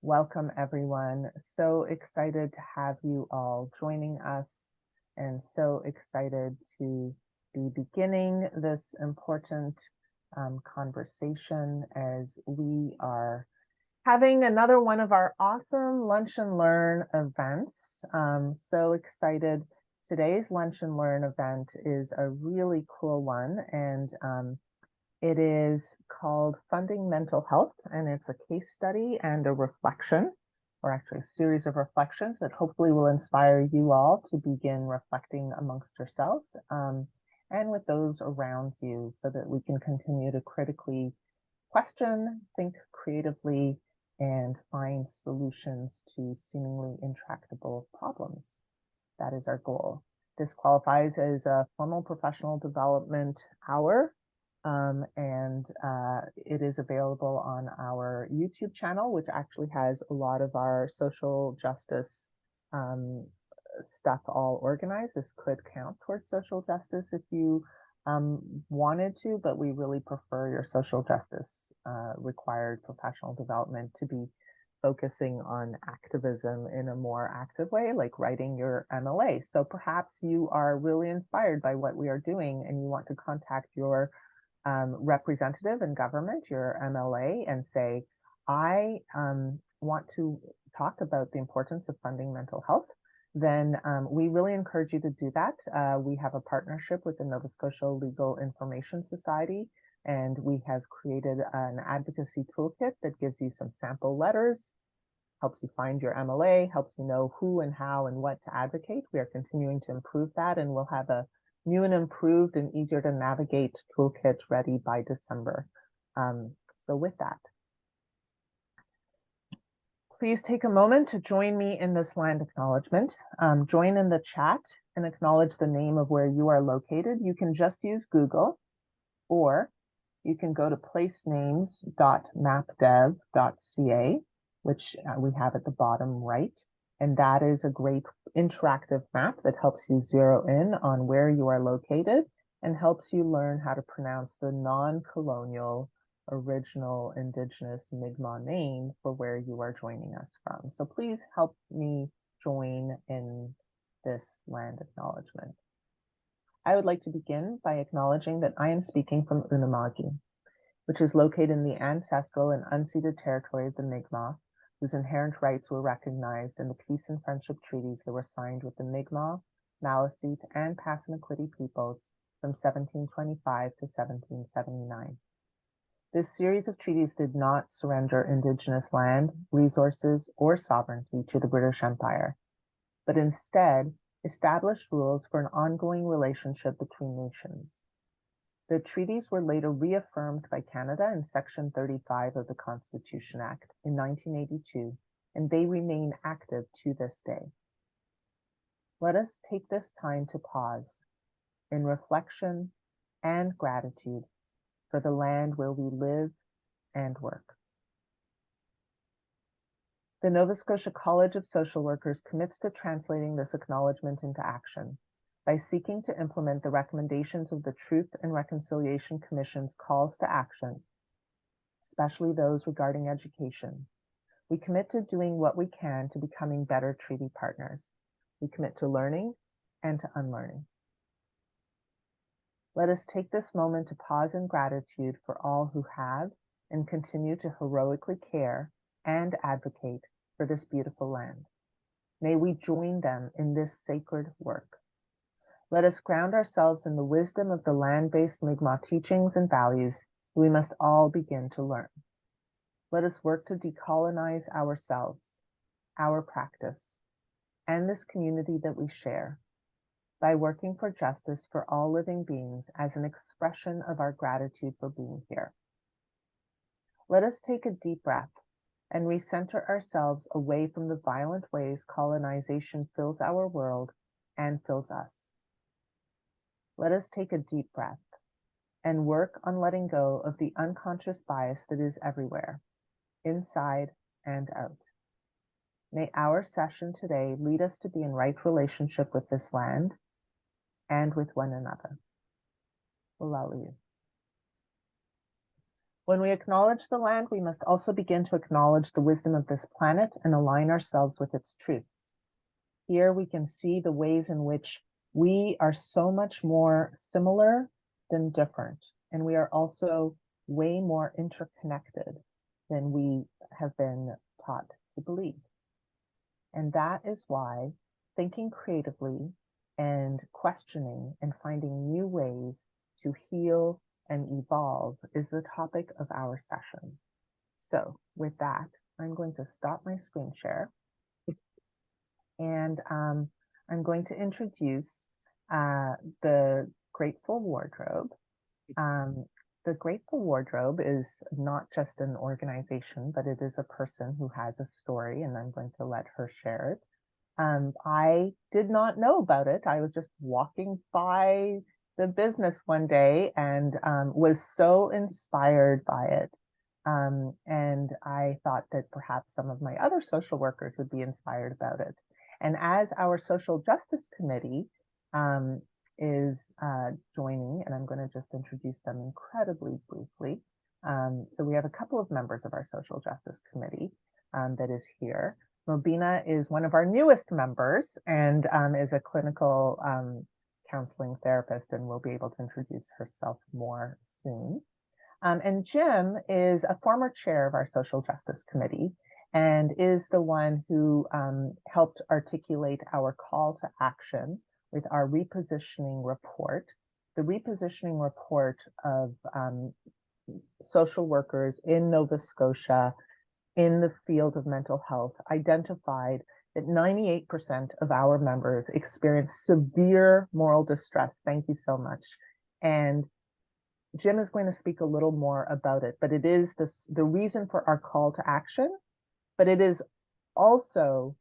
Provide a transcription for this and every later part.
Welcome, everyone. So excited to have you all joining us and so excited to be beginning this important conversation as we are having another one of our awesome Lunch and Learn events. So excited. Today's Lunch and Learn event is a really cool one, and it is called Funding Mental Health, and it's a case study and a reflection, or actually a series of reflections that hopefully will inspire you all to begin reflecting amongst yourselves and with those around you so that we can continue to critically question, think creatively, and find solutions to seemingly intractable problems. That is our goal. This qualifies as a formal professional development hour. It is available on our YouTube channel, which actually has a lot of our social justice stuff all organized. This could count towards social justice if you wanted to, but we really prefer your social justice required professional development to be focusing on activism in a more active way, like writing your MLA. So perhaps you are really inspired by what we are doing and you want to contact your representative in government, your MLA, and say, I want to talk about the importance of funding mental health, then we really encourage you to do that. We have a partnership with the Nova Scotia Legal Information Society, and we have created an advocacy toolkit that gives you some sample letters, helps you find your MLA, helps you know who and how and what to advocate. We are continuing to improve that, and we'll have a new and improved and easier to navigate toolkit ready by December. So with that, please take a moment to join me in this land acknowledgement. Join in the chat and acknowledge the name of where you are located. You can just use Google, or you can go to placenames.mapdev.ca, which we have at the bottom right. And that is a great interactive map that helps you zero in on where you are located and helps you learn how to pronounce the non-colonial original Indigenous Mi'kmaq name for where you are joining us from. So please help me join in this land acknowledgement. I would like to begin by acknowledging that I am speaking from Unama'ki, which is located in the ancestral and unceded territory of the Mi'kmaq, whose inherent rights were recognized in the peace and friendship treaties that were signed with the Mi'kmaq, Maliseet, and Passamaquoddy peoples from 1725 to 1779. This series of treaties did not surrender Indigenous land, resources, or sovereignty to the British Empire, but instead established rules for an ongoing relationship between nations. The treaties were later reaffirmed by Canada in Section 35 of the Constitution Act in 1982, and they remain active to this day. Let us take this time to pause in reflection and gratitude for the land where we live and work. The Nova Scotia College of Social Workers commits to translating this acknowledgement into action by seeking to implement the recommendations of the Truth and Reconciliation Commission's calls to action, especially those regarding education. We commit to doing what we can to becoming better treaty partners. We commit to learning and to unlearning. Let us take this moment to pause in gratitude for all who have and continue to heroically care and advocate for this beautiful land. May we join them in this sacred work. Let us ground ourselves in the wisdom of the land-based Mi'kmaq teachings and values we must all begin to learn. Let us work to decolonize ourselves, our practice, and this community that we share by working for justice for all living beings as an expression of our gratitude for being here. Let us take a deep breath and recenter ourselves away from the violent ways colonization fills our world and fills us. Let us take a deep breath and work on letting go of the unconscious bias that is everywhere, inside and out. May our session today lead us to be in right relationship with this land and with one another. Ulalu. When we acknowledge the land, we must also begin to acknowledge the wisdom of this planet and align ourselves with its truths. Here we can see the ways in which we are so much more similar than different. And we are also way more interconnected than we have been taught to believe. And that is why thinking creatively and questioning and finding new ways to heal and evolve is the topic of our session. So with that, I'm going to stop my screen share and I'm going to introduce the Grateful Wardrobe. The Grateful Wardrobe is not just an organization, but it is a person who has a story, and I'm going to let her share it. I did not know about it. I was just walking by the business one day and was so inspired by it. And I thought that perhaps some of my other social workers would be inspired about it. And as our social justice committee is joining, and I'm going to just introduce them incredibly briefly. So we have a couple of members of our social justice committee that is here. Robina is one of our newest members and is a clinical counseling therapist, and will be able to introduce herself more soon. And Jim is a former chair of our social justice committee and is the one who helped articulate our call to action with our repositioning report. The repositioning report of social workers in Nova Scotia in the field of mental health identified that 98% of our members experience severe moral distress. Thank you so much. And Jim is going to speak a little more about it, but it is the reason for our call to action, but it is also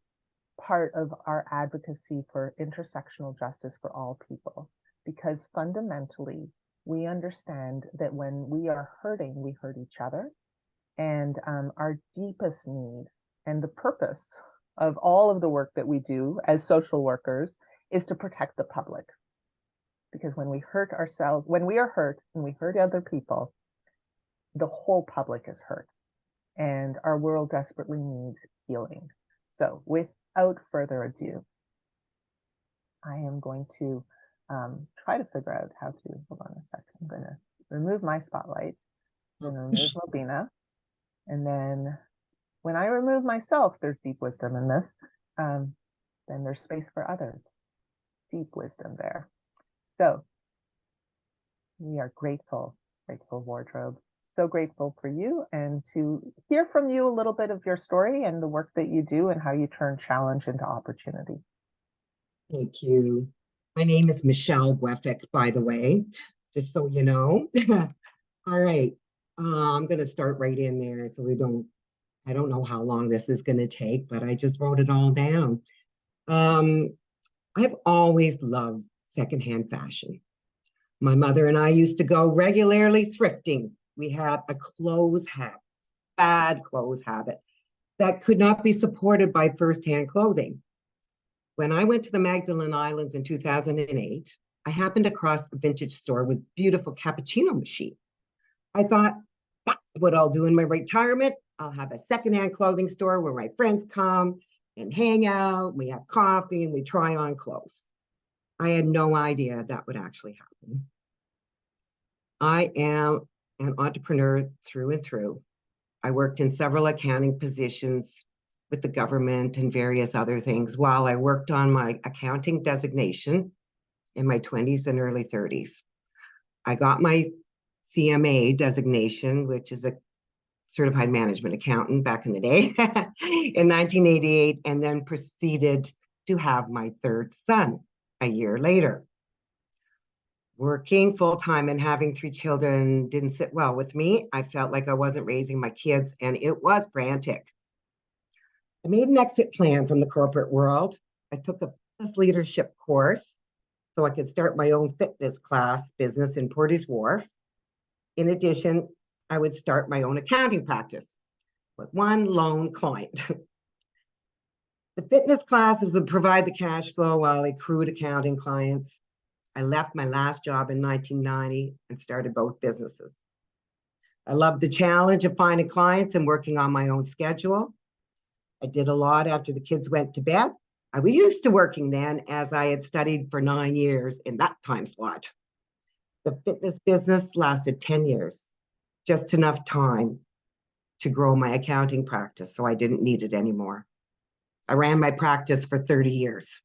part of our advocacy for intersectional justice for all people, because fundamentally we understand that when we are hurting, we hurt each other. And our deepest need and the purpose of all of the work that we do as social workers is to protect the public. Because when we hurt ourselves, when we are hurt and we hurt other people, the whole public is hurt. And our world desperately needs healing. So without further ado, I am going to try to figure out how to, hold on a second, I'm going to remove my spotlight and remove Robina. And then when I remove myself, there's deep wisdom in this. Then there's space for others. Deep wisdom there. So we are grateful, Grateful Wardrobe. So grateful for you and to hear from you a little bit of your story and the work that you do and how you turn challenge into opportunity. Thank you. My name is Michelle Weffick, by the way, just so you know. All right. I'm going to start right in there so I don't know how long this is going to take, but I just wrote it all down. I've always loved secondhand fashion. My mother and I used to go regularly thrifting. We had a bad clothes habit that could not be supported by firsthand clothing. When I went to the Magdalen Islands in 2008, I happened across a vintage store with beautiful cappuccino machine. I thought, that's what I'll do in my retirement. I'll have a secondhand clothing store where my friends come and hang out. We have coffee and we try on clothes. I had no idea that would actually happen. I am an entrepreneur through and through. I worked in several accounting positions with the government and various other things while I worked on my accounting designation in my 20s and early 30s. I got my CMA designation, which is a certified management accountant back in the day, in 1988, and then proceeded to have my third son a year later. Working full-time and having 3 children didn't sit well with me. I felt like I wasn't raising my kids, and it was frantic. I made an exit plan from the corporate world. I took a business leadership course so I could start my own fitness class business in Portage Wharf. In addition, I would start my own accounting practice with one lone client. The fitness classes would provide the cash flow while I accrued accounting clients. I left my last job in 1990 and started both businesses. I loved the challenge of finding clients and working on my own schedule. I did a lot after the kids went to bed. I was used to working then, as I had studied for 9 years in that time slot. The fitness business lasted 10 years, just enough time to grow my accounting practice, so I didn't need it anymore. I ran my practice for 30 years.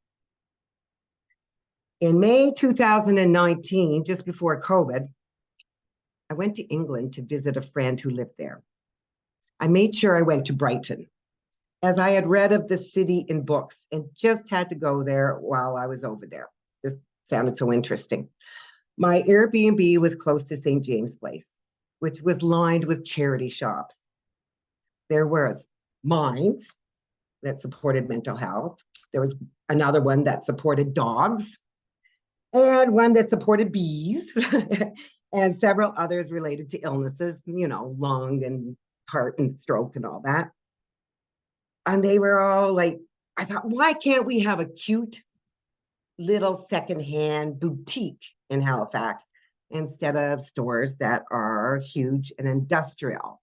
In May 2019, just before COVID, I went to England to visit a friend who lived there. I made sure I went to Brighton, as I had read of the city in books and just had to go there while I was over there. This sounded so interesting. My Airbnb was close to St. James Place, which was lined with charity shops. There was Minds that supported mental health. There was another one that supported dogs, and one that supported bees, and several others related to illnesses, lung and heart and stroke and all that. And they were all like, I thought, why can't we have a cute little secondhand boutique in Halifax instead of stores that are huge and industrial?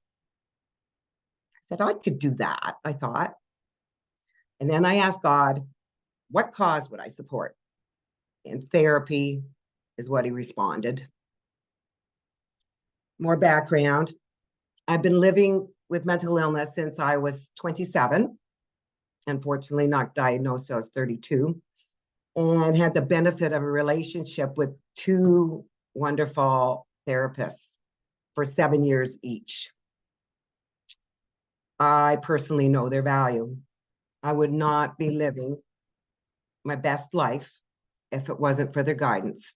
I said, I could do that, I thought. And then I asked God, what cause would I support? And therapy is what he responded. More background. I've been living with mental illness since I was 27. Unfortunately, not diagnosed till I was 32. And had the benefit of a relationship with two wonderful therapists for 7 years each. I personally know their value. I would not be living my best life if it wasn't for their guidance.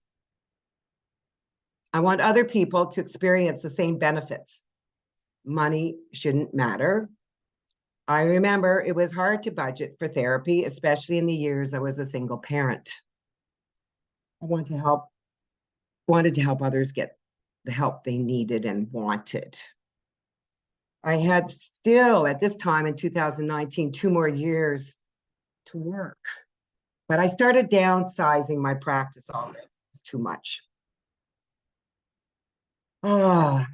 I want other people to experience the same benefits. Money shouldn't matter. I remember it was hard to budget for therapy, especially in the years I was a single parent. I wanted to help others get the help they needed and wanted. I had still, at this time in 2019, 2 more years to work. But I started downsizing my practice already. It was too much. The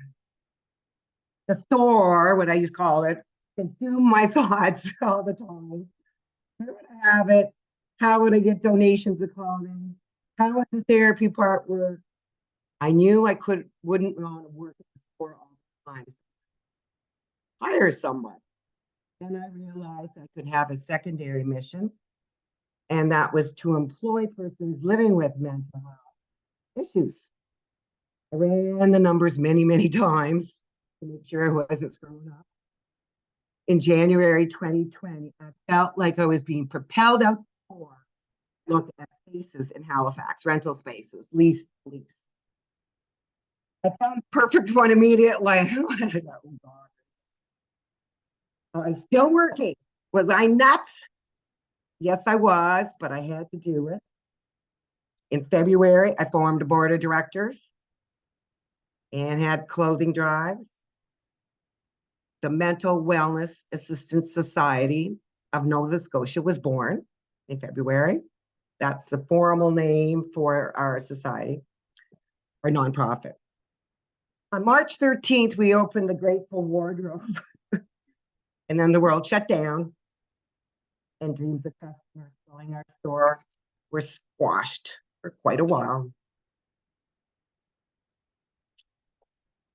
Thor, what I used to call it, consumed my thoughts all the time. Where would I have it? How would I get donations of clothing? How would the therapy part work? I knew I wouldn't want to work at the store all the time. Hire someone. Then I realized I could have a secondary mission, and that was to employ persons living with mental health issues. I ran the numbers many, many times to make sure I wasn't screwing up. In January 2020, I felt like I was being propelled out the door. Look at spaces in Halifax, rental spaces, lease. I found the perfect one immediately. Oh, God. I was still working. Was I nuts? Yes, I was, but I had to do it. In February, I formed a board of directors and had clothing drives. The Mental Wellness Assistance Society of Nova Scotia was born in February. That's the formal name for our society, our nonprofit. On March 13th, we opened the Grateful Wardrobe. And then the world shut down, and dreams of customers filling our store were squashed for quite a while.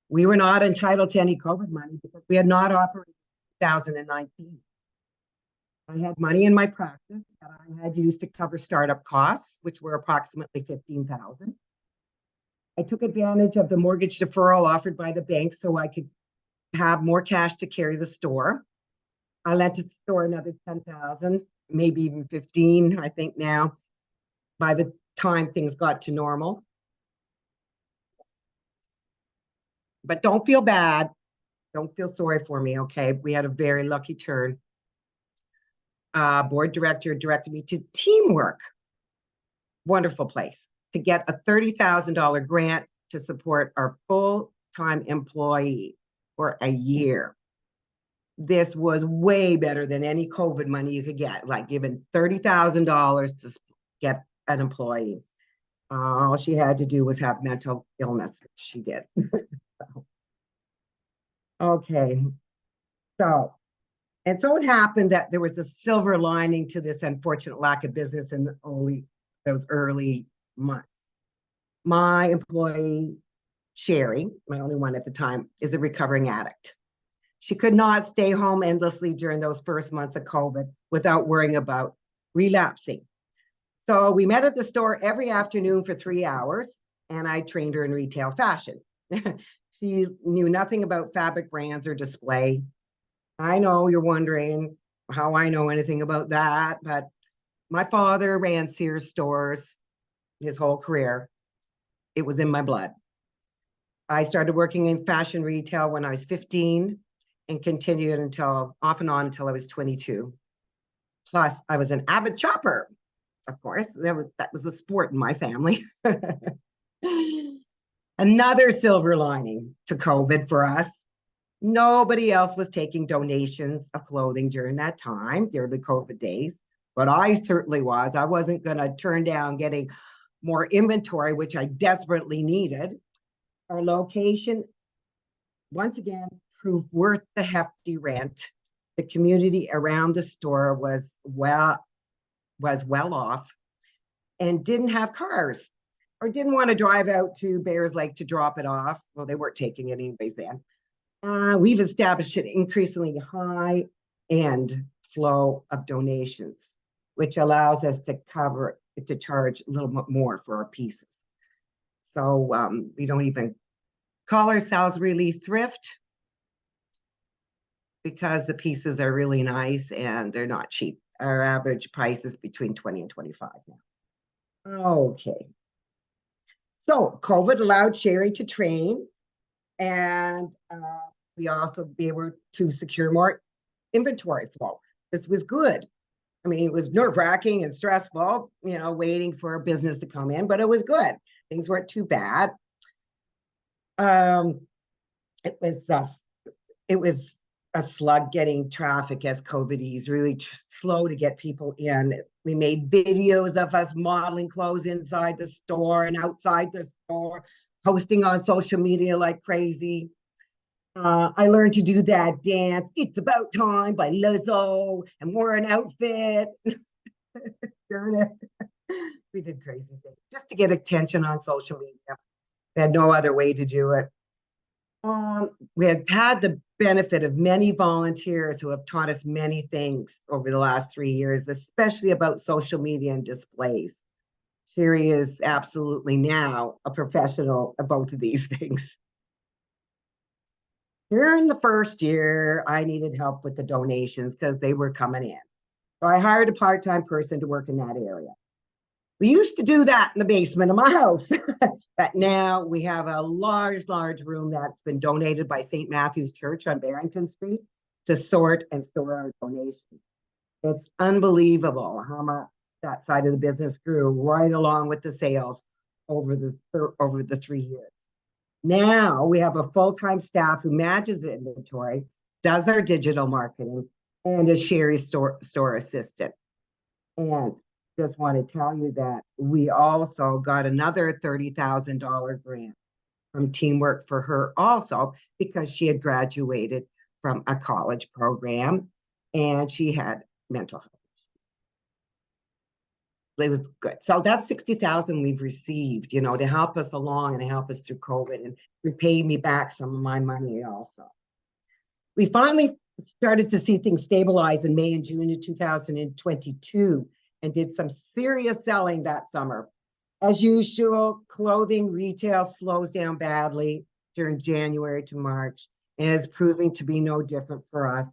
We were not entitled to any COVID money because we had not operated in 2019. I had money in my practice that I had used to cover startup costs, which were approximately $15,000. I took advantage of the mortgage deferral offered by the bank so I could have more cash to carry the store. I lent the store another $10,000, maybe even 15, I think now, by the time things got to normal. But don't feel bad. Don't feel sorry for me, okay? We had a very lucky turn. Board director directed me to Teamwork. Wonderful place. To get a $30,000 grant to support our full-time employee for a year. This was way better than any COVID money you could get, like giving $30,000 to get an employee. All she had to do was have mental illness. She did. Okay. So, and so it happened that there was a silver lining to this unfortunate lack of business in those early months. My employee, Sherry, my only one at the time, is a recovering addict. She could not stay home endlessly during those first months of COVID without worrying about relapsing. So we met at the store every afternoon for 3 hours, and I trained her in retail fashion. She knew nothing about fabric brands or display. I know you're wondering how I know anything about that, but my father ran Sears stores his whole career. It was in my blood. I started working in fashion retail when I was 15 and continued until off and on until I was 22. Plus, I was an avid shopper. Of course, that was a sport in my family. Another silver lining to COVID for us. Nobody else was taking donations of clothing during that time, during the COVID days, but I certainly was. I wasn't going to turn down getting more inventory, which I desperately needed. Our location, once again, proved worth the hefty rent. The community around the store was well off and didn't have cars or didn't want to drive out to Bears Lake to drop it off. Well, they weren't taking it anyways then. We've established an increasingly high end flow of donations, which allows us to charge a little bit more for our pieces. So we don't even call ourselves really thrift because the pieces are really nice and they're not cheap. Our average price is between 20 and 25 now. Okay. So COVID allowed Sherry to train, and we also be able to secure more inventory flow. This was good. I mean, it was nerve-wracking and stressful, waiting for a business to come in, but it was good. Things weren't too bad. It was a slug getting traffic as COVID eased, really slow to get people in. We made videos of us modeling clothes inside the store and outside the store, posting on social media like crazy. I learned to do that dance, It's About Time by Lizzo, and wore an outfit. We did crazy things just to get attention on social media. We had no other way to do it. We had the benefit of many volunteers who have taught us many things over the last 3 years, especially about social media and displays. Siri is absolutely now a professional at both of these things. During the first year, I needed help with the donations because they were coming in. So I hired a part-time person to work in that area. We used to do that in the basement of my house, but now we have a large room that's been donated by St. Matthew's Church on Barrington Street to sort and store our donations. It's unbelievable how much that side of the business grew right along with the sales over the 3 years. Now we have a full-time staff who manages the inventory, does our digital marketing, and is Sherry's store assistant. And just want to tell you that we also got another $30,000 grant from Teamwork for Her also because she had graduated from a college program and she had mental health. It was good. So that's 60,000 we've received, to help us along and help us through COVID, and repaid me back some of my money also. We finally started to see things stabilize in May and June of 2022 and did some serious selling that summer. As usual, clothing retail slows down badly during January to March and is proving to be no different for us.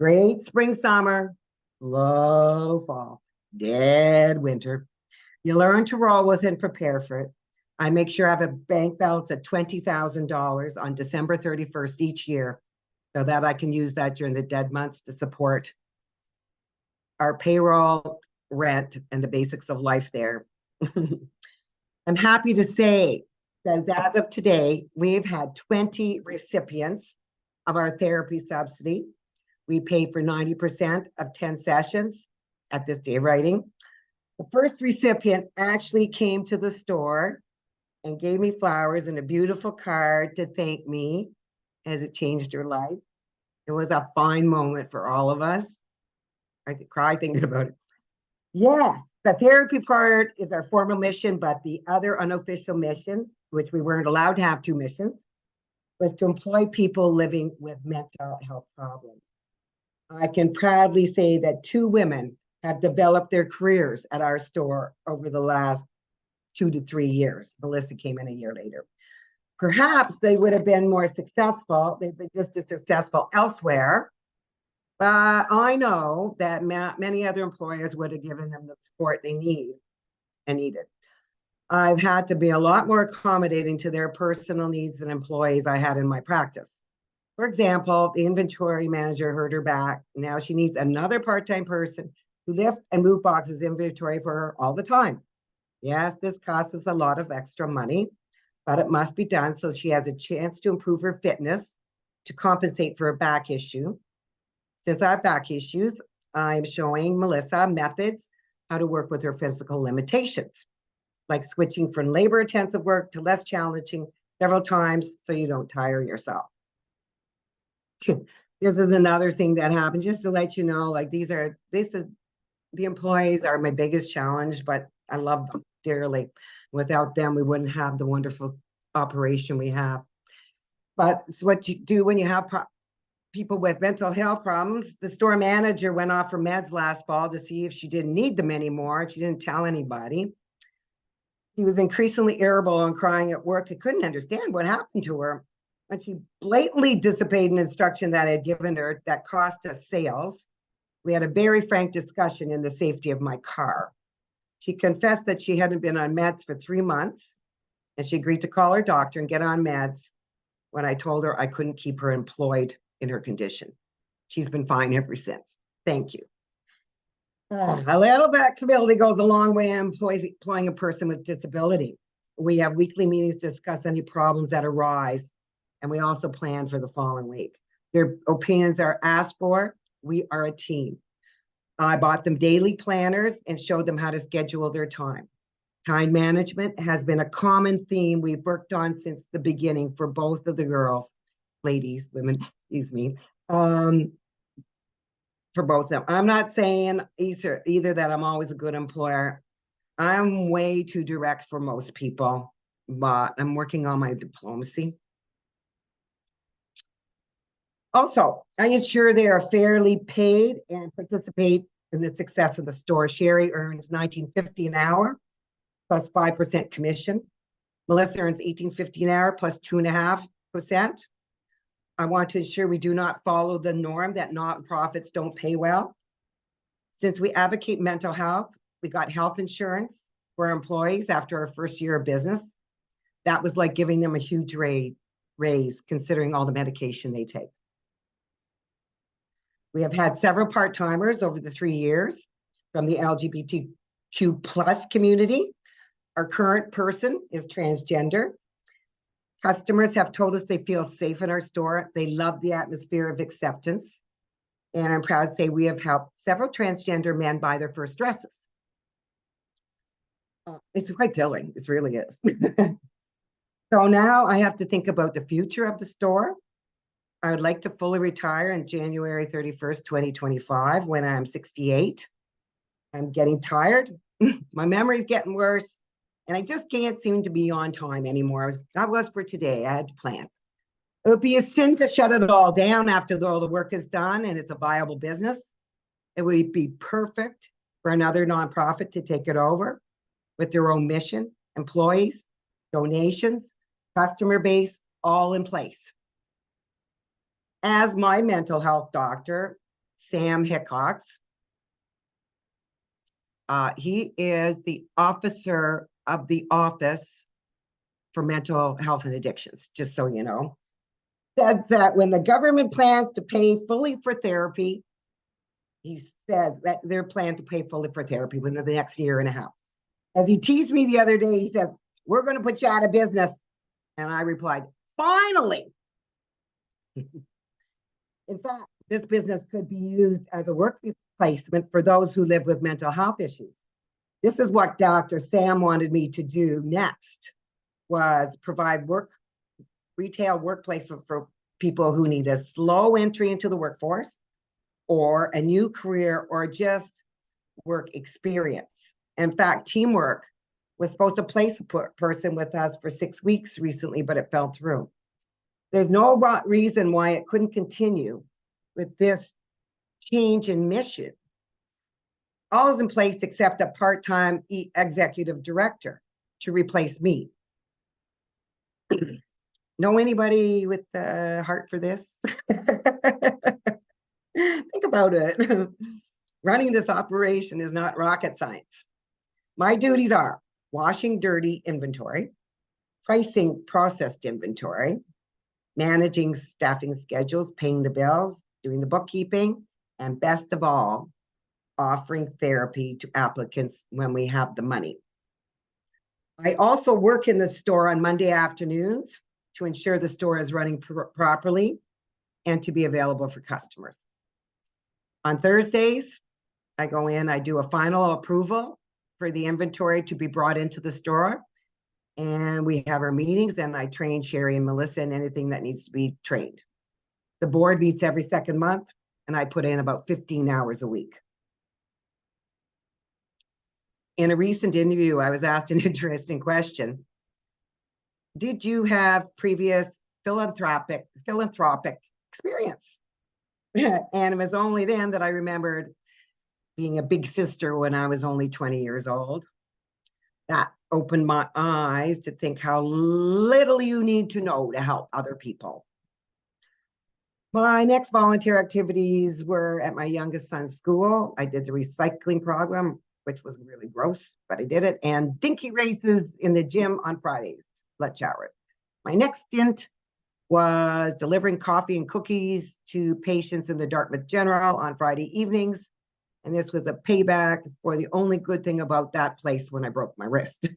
Great spring, summer, low fall, dead winter. You learn to roll with it and prepare for it. I make sure I have a bank balance at $20,000 on December 31st each year so that I can use that during the dead months to support our payroll, rent, and the basics of life there. I'm happy to say that as of today, we've had 20 recipients of our therapy subsidy. We pay for 90% of 10 sessions at this day writing. The first recipient actually came to the store and gave me flowers and a beautiful card to thank me as it changed her life. It was a fine moment for all of us. I could cry thinking about it. Yes, the therapy part is our formal mission, but the other unofficial mission, which we weren't allowed to have two missions, was to employ people living with mental health problems. I can proudly say that 2 women have developed their careers at our store over the last 2 to 3 years. Melissa came in a year later. Perhaps they would have been more successful. They've been just as successful elsewhere. But I know that many other employers would have given them the support they need and needed. I've had to be a lot more accommodating to their personal needs than employees I had in my practice. For example, the inventory manager hurt her back. Now she needs another part-time person to lift and move boxes inventory for her all the time. Yes, this costs us a lot of extra money, but it must be done so she has a chance to improve her fitness to compensate for a back issue. Since I have back issues, I'm showing Melissa methods how to work with her physical limitations, like switching from labor-intensive work to less challenging several times so you don't tire yourself. This is another thing that happens, just to let you know, like the employees are my biggest challenge, but I love them dearly. Without them, we wouldn't have the wonderful operation we have. But it's what you do when you have people with mental health problems. The store manager went off her meds last fall to see if she didn't need them anymore. She didn't tell anybody. She was increasingly irritable and crying at work. I couldn't understand what happened to her. And she blatantly disobeyed an instruction that I had given her that cost us sales. We had a very frank discussion in the safety of my car. She confessed that she hadn't been on meds for 3 months, and she agreed to call her doctor and get on meds when I told her I couldn't keep her employed in her condition. She's been fine ever since. Thank you. A little bit of humility goes a long way in employing a person with disability. We have weekly meetings to discuss any problems that arise, and we also plan for the following week. Their opinions are asked for. We are a team. I bought them daily planners and showed them how to schedule their time. Time management has been a common theme we've worked on since the beginning for both of the girls, women, excuse me, for both of them. I'm not saying either that I'm always a good employer. I'm way too direct for most people, but I'm working on my diplomacy. Also, I ensure they are fairly paid and participate in the success of the store. Sherry earns $19.50 an hour plus 5% commission. Melissa earns $18.50 an hour plus 2.5%. I want to ensure we do not follow the norm that nonprofits don't pay well. Since we advocate mental health, we got health insurance for our employees after our first year of business. That was like giving them a huge raise considering all the medication they take. We have had several part-timers over the 3 years from the LGBTQ plus community. Our current person is transgender. Customers have told us they feel safe in our store. They love the atmosphere of acceptance. And I'm proud to say we have helped several transgender men buy their first dresses. It's quite thrilling. It really is. So now I have to think about the future of the store. I would like to fully retire on January 31st, 2025, when I'm 68. I'm getting tired. My memory's getting worse. And I just can't seem to be on time anymore. I was for today. I had to plan. It would be a sin to shut it all down after all the work is done and it's a viable business. It would be perfect for another nonprofit to take it over with their own mission, employees, donations, customer base, all in place. As my mental health doctor, Sam Hickox, he is the officer of the Office for Mental Health and Addictions, just so you know, said that when the government plans to pay fully for therapy, he says that they're planning to pay fully for therapy within the next year and a half. As he teased me the other day, he says, "We're going to put you out of business." And I replied, "Finally." In fact, this business could be used as a work replacement for those who live with mental health issues. This is what Dr. Sam wanted me to do next, was provide retail workplace for people who need a slow entry into the workforce or a new career or just work experience. In fact, Teamwork was supposed to place a person with us for 6 weeks recently, but it fell through. There's no reason why it couldn't continue with this change in mission. All is in place except a part-time executive director to replace me. Know anybody with the heart for this? Think about it. Running this operation is not rocket science. My duties are washing dirty inventory, pricing processed inventory, managing staffing schedules, paying the bills, doing the bookkeeping, and best of all, offering therapy to applicants when we have the money. I also work in the store on Monday afternoons to ensure the store is running properly and to be available for customers. On Thursdays, I go in, I do a final approval for the inventory to be brought into the store. And we have our meetings and I train Sherry and Melissa in anything that needs to be trained. The board meets every second month and I put in about 15 hours a week. In a recent interview, I was asked an interesting question. Did you have previous philanthropic experience? And it was only then that I remembered being a big sister when I was only 20 years old. That opened my eyes to think how little you need to know to help other people. My next volunteer activities were at my youngest son's school. I did the recycling program, which was really gross, but I did it, and dinky races in the gym on Fridays, lunch hours. My next stint was delivering coffee and cookies to patients in the Dartmouth General on Friday evenings. And this was a payback for the only good thing about that place when I broke my wrist.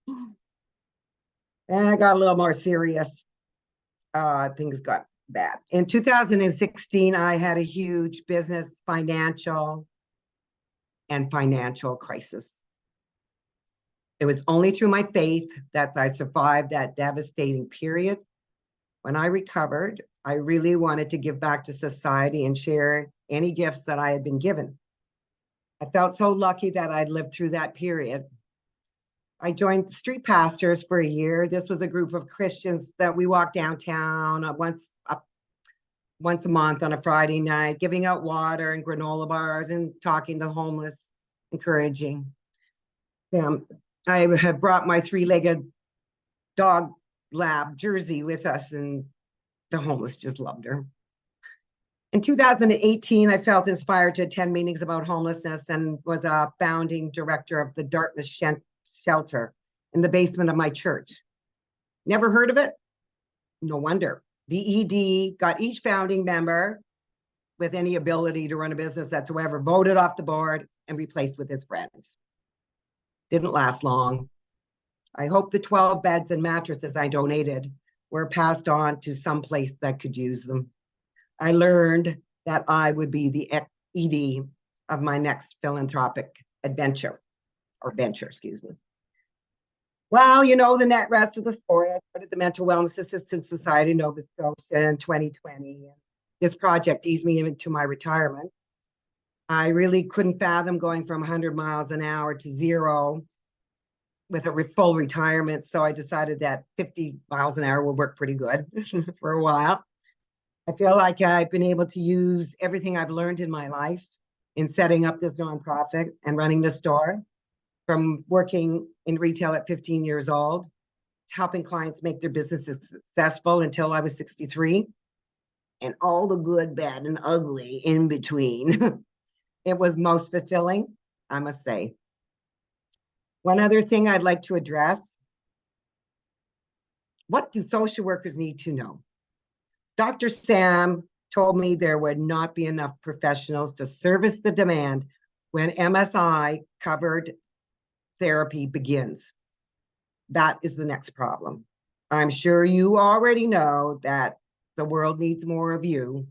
And I got a little more serious. Things got bad. In 2016, I had a huge business, financial crisis. It was only through my faith that I survived that devastating period. When I recovered, I really wanted to give back to society and share any gifts that I had been given. I felt so lucky that I'd lived through that period. I joined Street Pastors for a year. This was a group of Christians that we walked downtown once a month on a Friday night, giving out water and granola bars and talking to homeless, encouraging them. I had brought my 3-legged dog lab Jersey with us, and the homeless just loved her. In 2018, I felt inspired to attend meetings about homelessness and was a founding director of the Dartmouth shelter in the basement of my church. Never heard of it? No wonder. The ED got each founding member with any ability to run a business whatsoever voted off the board and replaced with his friends. Didn't last long. I hope the 12 beds and mattresses I donated were passed on to some place that could use them. I learned that I would be the ED of my next philanthropic venture. Well, you know the rest of the story. I started the Mental Wellness Assistance Society in Nova Scotia in 2020. This project eased me into my retirement. I really couldn't fathom going from 100 miles an hour to zero with a full retirement. So I decided that 50 miles an hour would work pretty good for a while. I feel like I've been able to use everything I've learned in my life in setting up this nonprofit and running the store, from working in retail at 15 years old, to helping clients make their businesses successful until I was 63, and all the good, bad, and ugly in between. It was most fulfilling, I must say. One other thing I'd like to address: what do social workers need to know? Dr. Sam told me there would not be enough professionals to service the demand when MSI covered therapy begins. That is the next problem. I'm sure you already know that the world needs more of you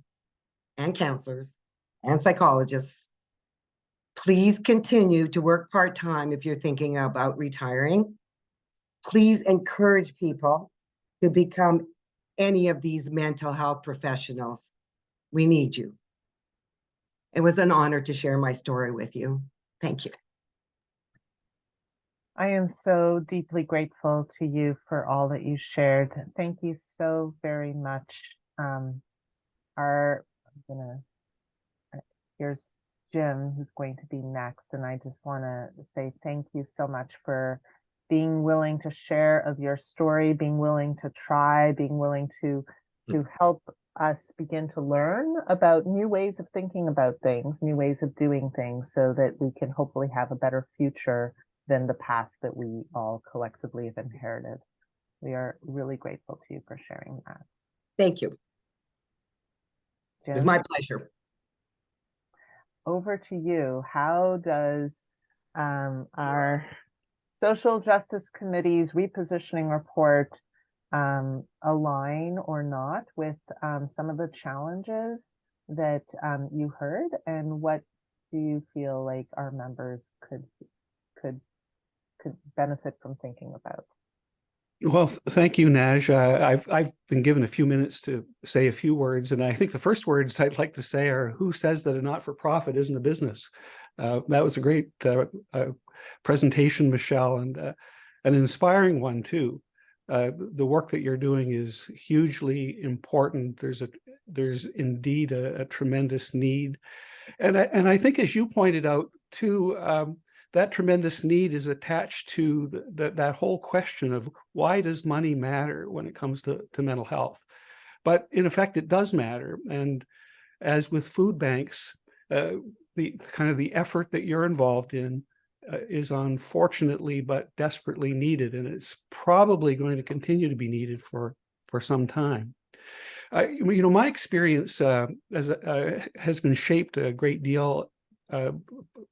and counselors and psychologists. Please continue to work part-time if you're thinking about retiring. Please encourage people to become any of these mental health professionals. We need you. It was an honor to share my story with you. Thank you. I am so deeply grateful to you for all that you shared. Thank you so very much. Here's Jim, who's going to be next. And I just want to say thank you so much for being willing to share of your story, being willing to try, being willing to help us begin to learn about new ways of thinking about things, new ways of doing things, so that we can hopefully have a better future than the past that we all collectively have inherited. We are really grateful to you for sharing that. Thank you. Jim? It was my pleasure. Over to you. How does our Social Justice Committee's repositioning report align or not with some of the challenges that you heard, and what do you feel like our members could benefit from thinking about? Well, thank you, Naj. I've been given a few minutes to say a few words, and I think the first words I'd like to say are, who says that a not-for-profit isn't a business? That was a great presentation, Michelle, and an inspiring one too. The work that you're doing is hugely important. There's indeed a tremendous need, and I think, as you pointed out too, that tremendous need is attached to that whole question of, why does money matter when it comes to mental health? But in effect, it does matter. And as with food banks, the effort that you're involved in is unfortunately but desperately needed, and it's probably going to continue to be needed for some time. My experience has been shaped a great deal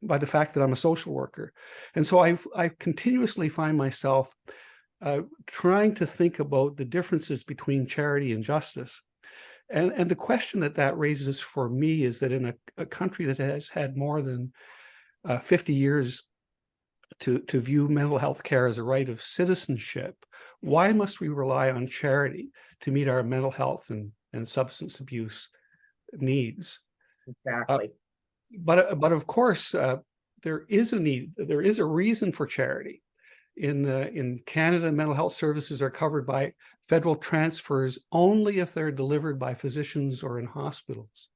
by the fact that I'm a social worker. And so I continuously find myself trying to think about the differences between charity and justice. And the question that raises for me is that in a country that has had more than 50 years to view mental health care as a right of citizenship, why must we rely on charity to meet our mental health and substance abuse needs? Exactly. But of course, there is a need. There is a reason for charity. In Canada, mental health services are covered by federal transfers only if they're delivered by physicians or in hospitals.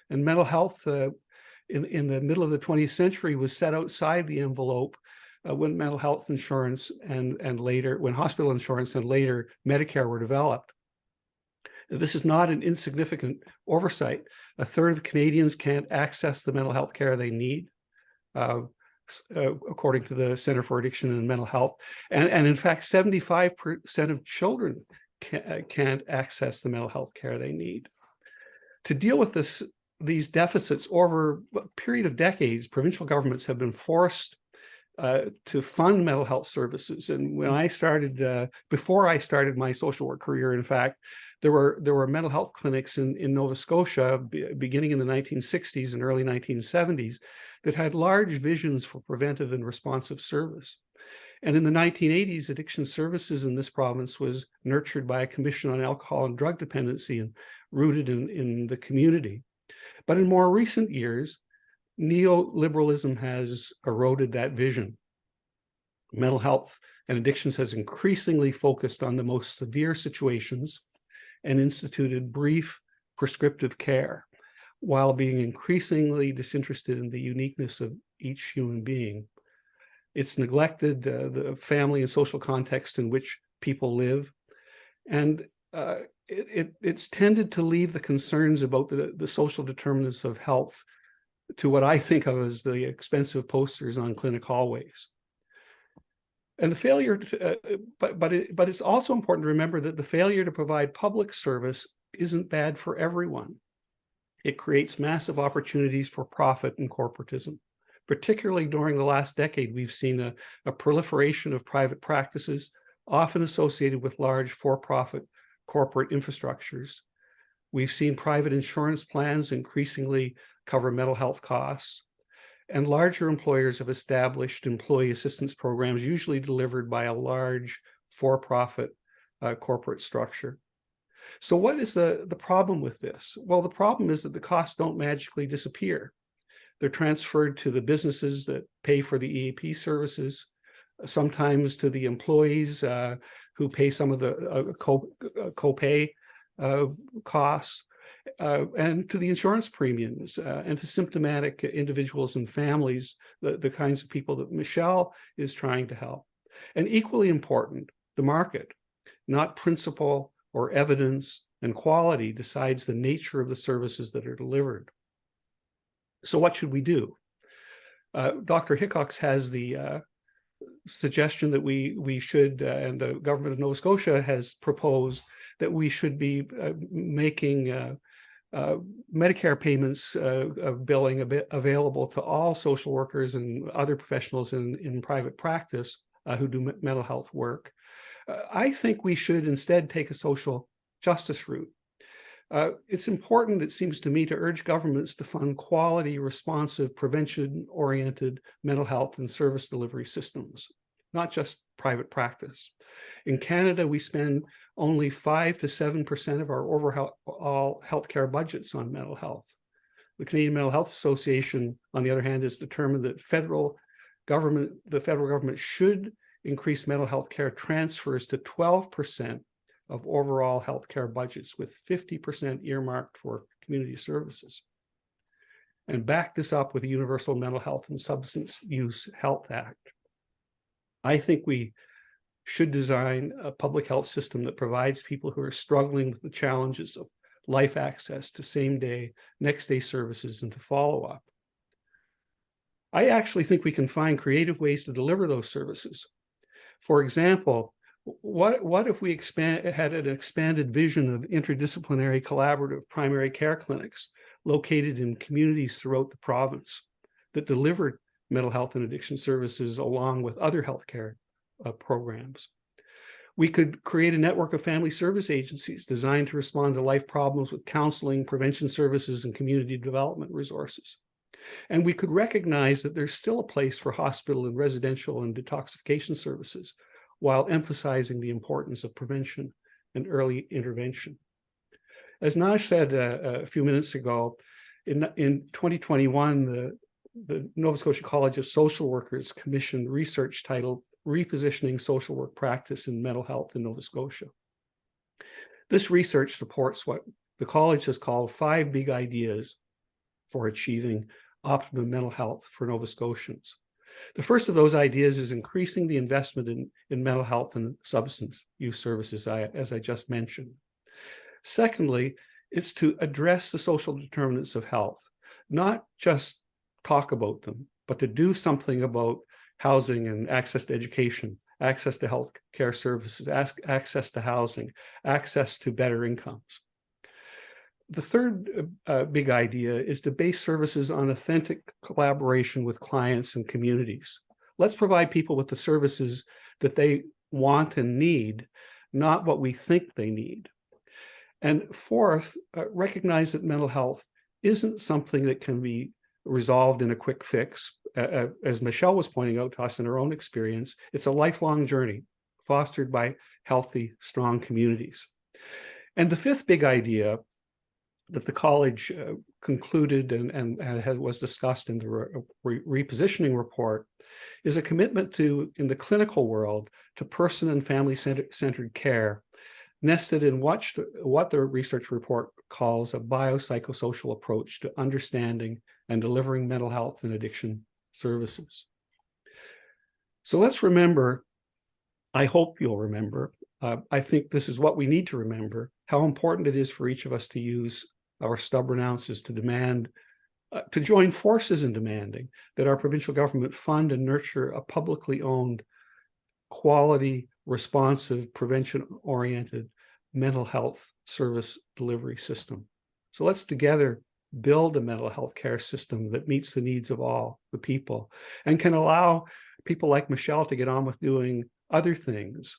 And mental health in the middle of the 20th century was set outside the envelope when mental health insurance and later, when hospital insurance and later Medicare were developed. This is not an insignificant oversight. A third of Canadians can't access the mental health care they need, according to the Center for Addiction and Mental Health. And in fact, 75% of children can't access the mental health care they need. To deal with these deficits over a period of decades, provincial governments have been forced to fund mental health services. And when I started, before I started my social work career, in fact, there were mental health clinics in Nova Scotia beginning in the 1960s and early 1970s that had large visions for preventive and responsive service. And in the 1980s, addiction services in this province was nurtured by a commission on alcohol and drug dependency and rooted in the community. But in more recent years, neoliberalism has eroded that vision. Mental health and addictions has increasingly focused on the most severe situations and instituted brief prescriptive care, while being increasingly disinterested in the uniqueness of each human being. It's neglected the family and social context in which people live, and it's tended to leave the concerns about the social determinants of health to what I think of as the expensive posters on clinic hallways. And the failure, but it's also important to remember that the failure to provide public service isn't bad for everyone. It creates massive opportunities for profit and corporatism. Particularly during the last decade, we've seen a proliferation of private practices, often associated with large for-profit corporate infrastructures. We've seen private insurance plans increasingly cover mental health costs. And larger employers have established employee assistance programs, usually delivered by a large for-profit corporate structure. So what is the problem with this? Well, the problem is that the costs don't magically disappear. They're transferred to the businesses that pay for the EAP services, sometimes to the employees who pay some of the co-pay costs, and to the insurance premiums, and to symptomatic individuals and families, the kinds of people that Michelle is trying to help. And equally important, the market, not principle or evidence and quality decides the nature of the services that are delivered. So what should we do? Dr. Hickox has the suggestion that we should, and the government of Nova Scotia has proposed that we should be making Medicare payments billing available to all social workers and other professionals in private practice who do mental health work. I think we should instead take a social justice route. It's important, it seems to me, to urge governments to fund quality, responsive, prevention-oriented mental health and service delivery systems, not just private practice. In Canada, we spend only 5 to 7% of our overall healthcare budgets on mental health. The Canadian Mental Health Association, on the other hand, has determined that the federal government should increase mental health care transfers to 12% of overall healthcare budgets, with 50% earmarked for community services. And back this up with a Universal Mental Health and Substance Use Health Act. I think we should design a public health system that provides people who are struggling with the challenges of life access to same-day, next-day services and to follow-up. I actually think we can find creative ways to deliver those services. For example, what if we had an expanded vision of interdisciplinary collaborative primary care clinics located in communities throughout the province that delivered mental health and addiction services along with other healthcare programs? We could create a network of family service agencies designed to respond to life problems with counseling, prevention services, and community development resources. And we could recognize that there's still a place for hospital and residential and detoxification services, while emphasizing the importance of prevention and early intervention. As Naj said a few minutes ago, in 2021, the Nova Scotia College of Social Workers commissioned research titled Repositioning Social Work Practice in Mental Health in Nova Scotia. This research supports what the college has called 5 big ideas for achieving optimum mental health for Nova Scotians. The first of those ideas is increasing the investment in mental health and substance use services, as I just mentioned. Secondly, it's to address the social determinants of health, not just talk about them, but to do something about housing and access to education, access to health care services, access to housing, access to better incomes. The third big idea is to base services on authentic collaboration with clients and communities. Let's provide people with the services that they want and need, not what we think they need. And fourth, recognize that mental health isn't something that can be resolved in a quick fix. As Michelle was pointing out to us in her own experience, it's a lifelong journey fostered by healthy, strong communities. And the fifth big idea that the college concluded and was discussed in the repositioning report is a commitment to, in the clinical world, to person and family-centered care, nested in what the research report calls a biopsychosocial approach to understanding and delivering mental health and addiction services. So let's remember, I hope you'll remember, I think this is what we need to remember, how important it is for each of us to use our stubborn ounces to demand, to join forces in demanding that our provincial government fund and nurture a publicly owned, quality, responsive, prevention-oriented mental health service delivery system. So let's together build a mental health care system that meets the needs of all the people and can allow people like Michelle to get on with doing other things,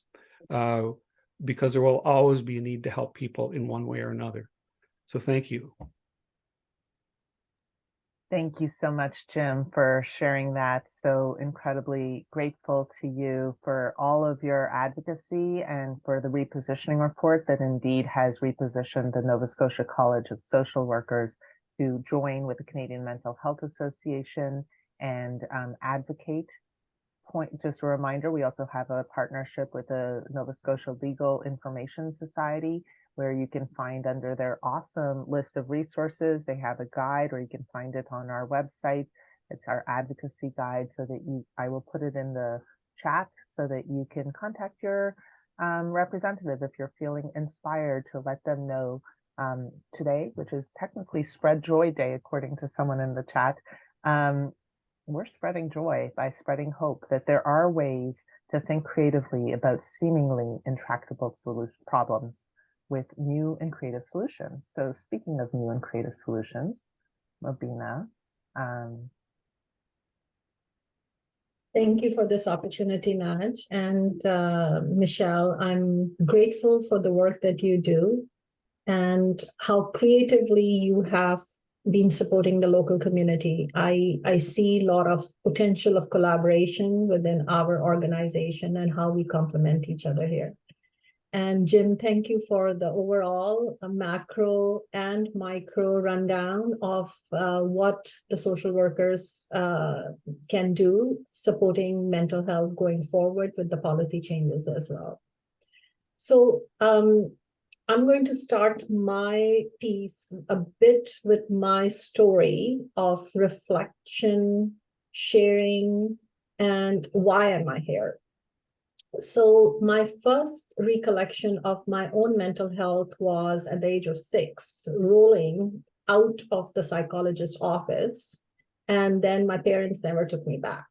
because there will always be a need to help people in one way or another. So thank you. Thank you so much, Jim, for sharing that. So incredibly grateful to you for all of your advocacy and for the repositioning report that indeed has repositioned the Nova Scotia College of Social Workers to join with the Canadian Mental Health Association and advocate. Just a reminder, we also have a partnership with the Nova Scotia Legal Information Society, where you can find under their awesome list of resources, they have a guide, or you can find it on our website. It's our advocacy guide, so that I will put it in the chat so that you can contact your representative if you're feeling inspired to let them know today, which is technically Spread Joy Day, according to someone in the chat. We're spreading joy by spreading hope that there are ways to think creatively about seemingly intractable problems with new and creative solutions. So speaking of new and creative solutions, Mobina. Thank you for this opportunity, Naj. And Michelle, I'm grateful for the work that you do and how creatively you have been supporting the local community. I see a lot of potential of collaboration within our organization and how we complement each other here. And Jim, thank you for the overall macro and micro rundown of what the social workers can do supporting mental health going forward with the policy changes as well. So I'm going to start my piece a bit with my story of reflection, sharing, and why am I here? So my first recollection of my own mental health was at the age of 6, rolling out of the psychologist's office. And then my parents never took me back.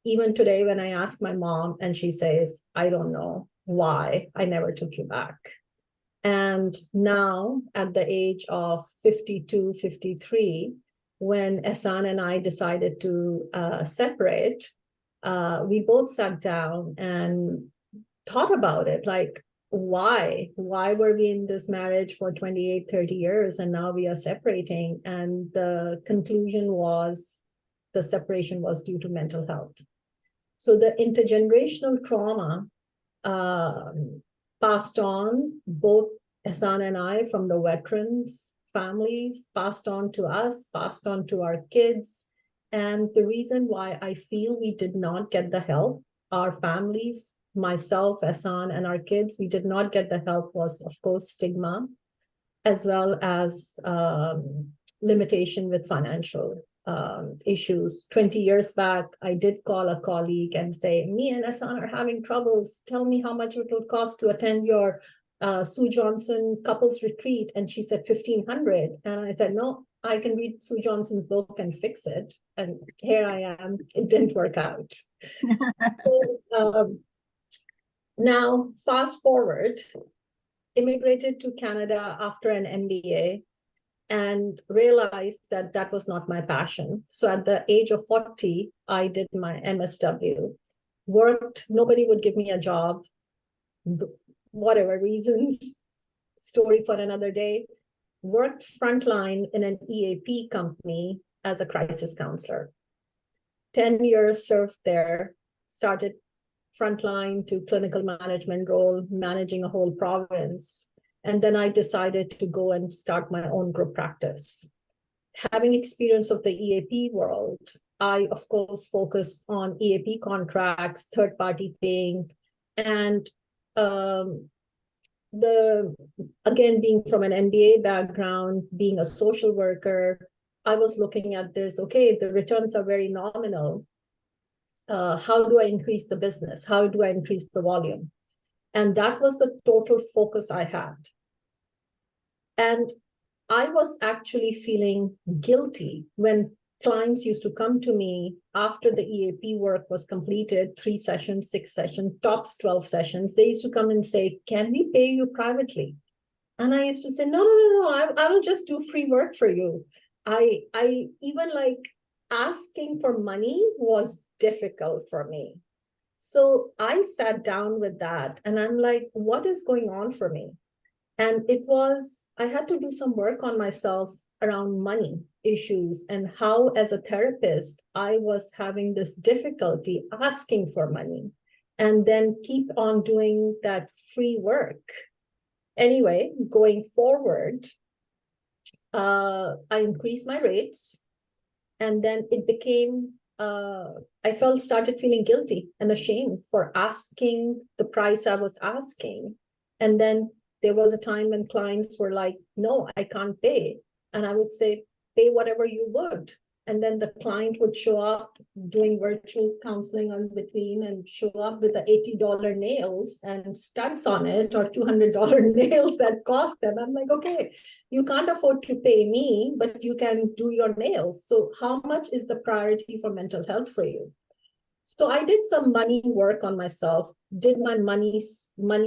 Even today, when I ask my mom and she says, I don't know why I never took you back. And now at the age of 52, 53, when Ehsan and I decided to separate, we both sat down and thought about it, like, why were we in this marriage for 28, 30 years and now we are separating? And the conclusion was the separation was due to mental health. So the intergenerational trauma passed on, both Ehsan and I, from the veterans' families, passed on to us, passed on to our kids. And the reason why I feel we did not get the help, our families, myself, Ehsan, and our kids, we did not get the help was, of course, stigma, as well as limitation with financial issues. 20 years back, I did call a colleague and say, me and Ehsan are having troubles. Tell me how much it will cost to attend your Sue Johnson couples retreat. And she said $1,500. And I said, no, I can read Sue Johnson's book and fix it. And here I am. It didn't work out. So, now, fast forward, immigrated to Canada after an MBA and realized that that was not my passion. So at the age of 40, I did my MSW, worked, nobody would give me a job, whatever reasons, story for another day, worked frontline in an EAP company as a crisis counselor. 10 years served there, started frontline to clinical management role, managing a whole province. And then I decided to go and start my own group practice. Having experience of the EAP world, I, of course, focused on EAP contracts, third-party paying, and again, being from an MBA background, being a social worker, I was looking at this, okay, the returns are very nominal. How do I increase the business? How do I increase the volume? And that was the total focus I had. And I was actually feeling guilty when clients used to come to me after the EAP work was completed, 3 sessions, 6 sessions, tops 12 sessions. They used to come and say, can we pay you privately? And I used to say, no, I will just do free work for you. I even like asking for money was difficult for me. So I sat down with that and I'm like, what is going on for me? And it was, I had to do some work on myself around money issues and how, as a therapist, I was having this difficulty asking for money and then keep on doing that free work. Anyway, going forward, I increased my rates, and then it became, I started feeling guilty and ashamed for asking the price I was asking. And then there was a time when clients were like, no, I can't pay. And I would say, pay whatever you would. And then the client would show up doing virtual counseling in between and show up with the $80 nails and studs on it, or $200 nails that cost them. I'm like, okay, you can't afford to pay me, but you can do your nails. So how much is the priority for mental health for you? So I did some money work on myself, did my money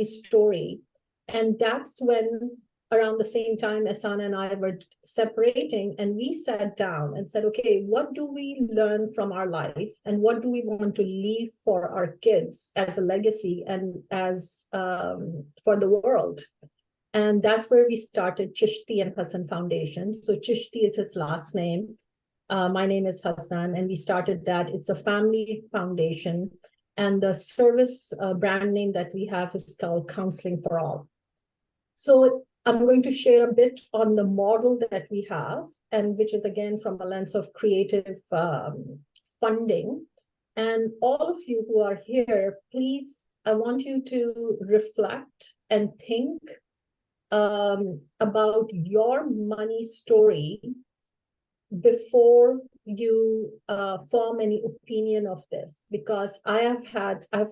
story. And that's when, around the same time, Asana and I were separating, and we sat down and said, okay, what do we learn from our life, and what do we want to leave for our kids as a legacy and as for the world? And that's where we started Chishti and Hassan Foundation. So Chishti is his last name. My name is Hassan, and we started that. It's a family foundation. And the service brand name that we have is called Counselling For All. So I'm going to share a bit on the model that we have, and which is again from a lens of creative funding. And all of you who are here, please, I want you to reflect and think about your money story before you form any opinion of this, because I've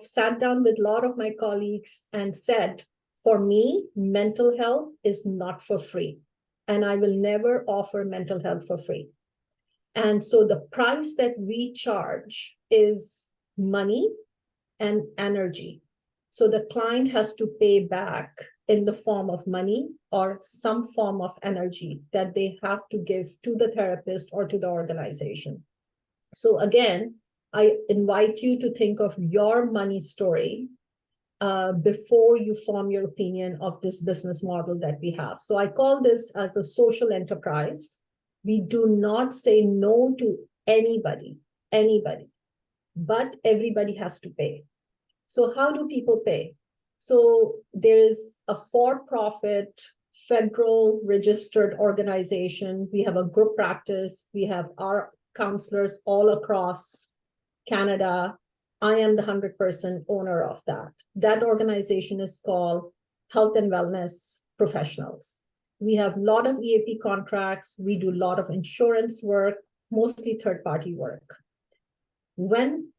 sat down with a lot of my colleagues and said, for me, mental health is not for free, and I will never offer mental health for free. And so the price that we charge is money and energy. So the client has to pay back in the form of money or some form of energy that they have to give to the therapist or to the organization. So again, I invite you to think of your money story before you form your opinion of this business model that we have. So I call this as a social enterprise. We do not say no to anybody, but everybody has to pay. So how do people pay? So there is a for-profit, federal registered organization. We have a group practice. We have our counselors all across Canada. I am the 100% owner of that. That organization is called Health and Wellness Professionals. We have a lot of EAP contracts. We do a lot of insurance work, mostly third-party work. When